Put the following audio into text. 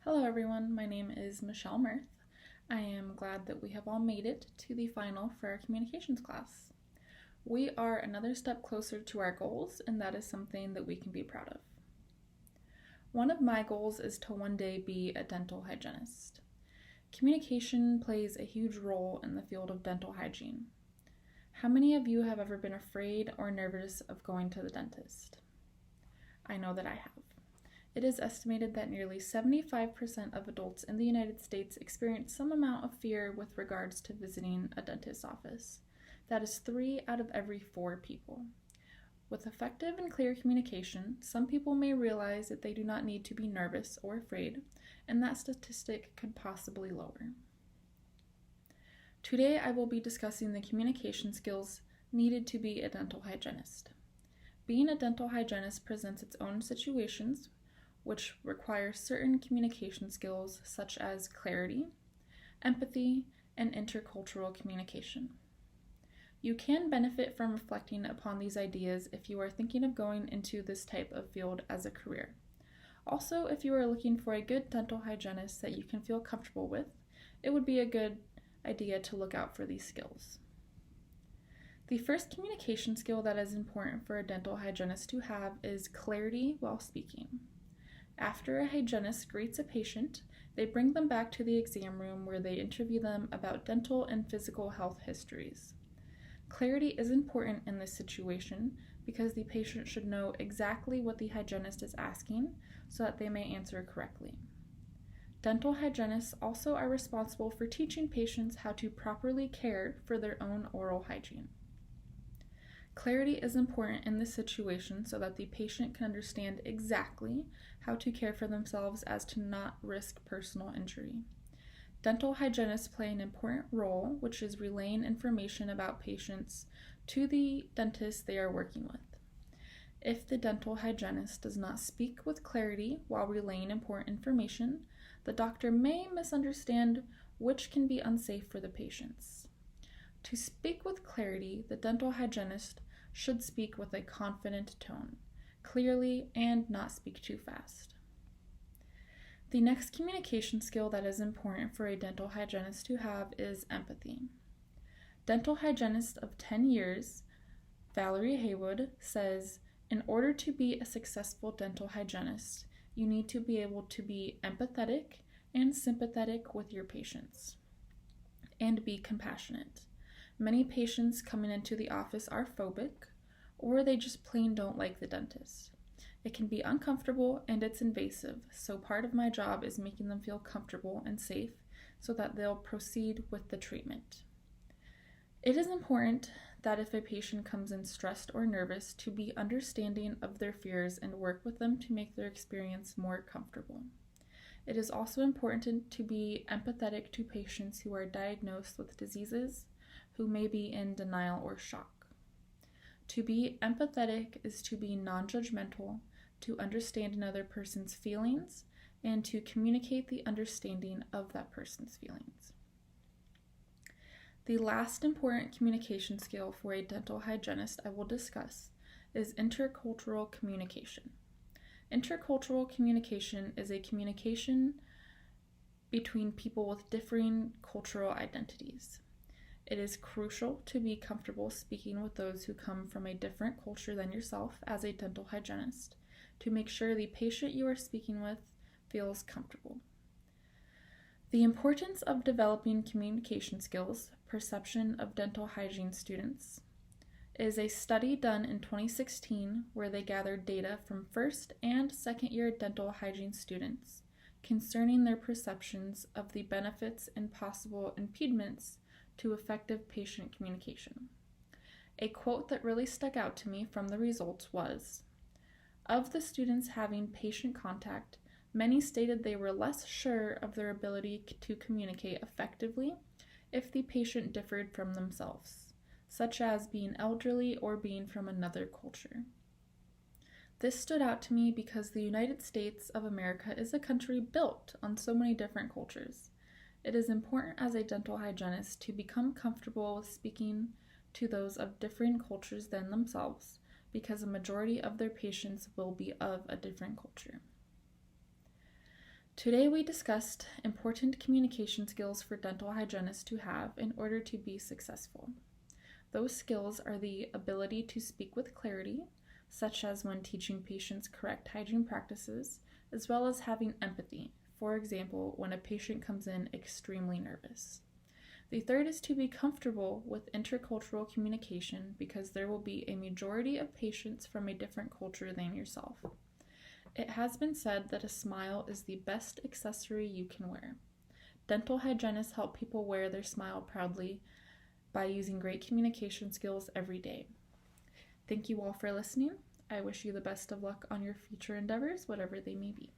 Hello everyone, my name is Michelle Mirth. I am glad that we have all made it to the final for our communications class. We are another step closer to our goals, and that is something that we can be proud of. One of my goals is to one day be a dental hygienist. Communication plays a huge role in the field of dental hygiene. How many of you have ever been afraid or nervous of going to the dentist? I know that I have. It is estimated that nearly 75% of adults in the United States experience some amount of fear with regards to visiting a dentist's office. That is 3 out of every 4 people. With effective and clear communication, some people may realize that they do not need to be nervous or afraid, and that statistic could possibly lower. Today, I will be discussing the communication skills needed to be a dental hygienist. Being a dental hygienist presents its own situations, which require certain communication skills such as clarity, empathy, and intercultural communication. You can benefit from reflecting upon these ideas if you are thinking of going into this type of field as a career. Also, if you are looking for a good dental hygienist that you can feel comfortable with, it would be a good idea to look out for these skills. The first communication skill that is important for a dental hygienist to have is clarity while speaking. After a hygienist greets a patient, they bring them back to the exam room where they interview them about dental and physical health histories. Clarity is important in this situation because the patient should know exactly what the hygienist is asking so that they may answer correctly. Dental hygienists also are responsible for teaching patients how to properly care for their own oral hygiene. Clarity is important in this situation so that the patient can understand exactly how to care for themselves as to not risk personal injury. Dental hygienists play an important role, which is relaying information about patients to the dentist they are working with. If the dental hygienist does not speak with clarity while relaying important information, the doctor may misunderstand, which can be unsafe for the patients. To speak with clarity, the dental hygienist should speak with a confident tone, clearly, and not speak too fast. The next communication skill that is important for a dental hygienist to have is empathy. Dental hygienist of 10 years, Valerie Haywood, says, in order to be a successful dental hygienist, you need to be able to be empathetic and sympathetic with your patients, and be compassionate. Many patients coming into the office are phobic, or they just plain don't like the dentist. It can be uncomfortable and it's invasive, so part of my job is making them feel comfortable and safe so that they'll proceed with the treatment. It is important that if a patient comes in stressed or nervous, to be understanding of their fears and work with them to make their experience more comfortable. It is also important to be empathetic to patients who are diagnosed with diseases, who may be in denial or shock. To be empathetic is to be non-judgmental, to understand another person's feelings, and to communicate the understanding of that person's feelings. The last important communication skill for a dental hygienist I will discuss is intercultural communication. Intercultural communication is a communication between people with differing cultural identities. It is crucial to be comfortable speaking with those who come from a different culture than yourself as a dental hygienist to make sure the patient you are speaking with feels comfortable. The importance of developing communication skills, perception of dental hygiene students, is a study done in 2016 where they gathered data from first and second year dental hygiene students concerning their perceptions of the benefits and possible impediments to effective patient communication. A quote that really stuck out to me from the results was, of the students having patient contact, many stated they were less sure of their ability to communicate effectively if the patient differed from themselves, such as being elderly or being from another culture. This stood out to me because the United States of America is a country built on so many different cultures. It is important as a dental hygienist to become comfortable with speaking to those of differing cultures than themselves, because a majority of their patients will be of a different culture. Today we discussed important communication skills for dental hygienists to have in order to be successful. Those skills are the ability to speak with clarity, such as when teaching patients correct hygiene practices, as well as having empathy, for example, when a patient comes in extremely nervous. The third is to be comfortable with intercultural communication because there will be a majority of patients from a different culture than yourself. It has been said that a smile is the best accessory you can wear. Dental hygienists help people wear their smile proudly by using great communication skills every day. Thank you all for listening. I wish you the best of luck on your future endeavors, whatever they may be.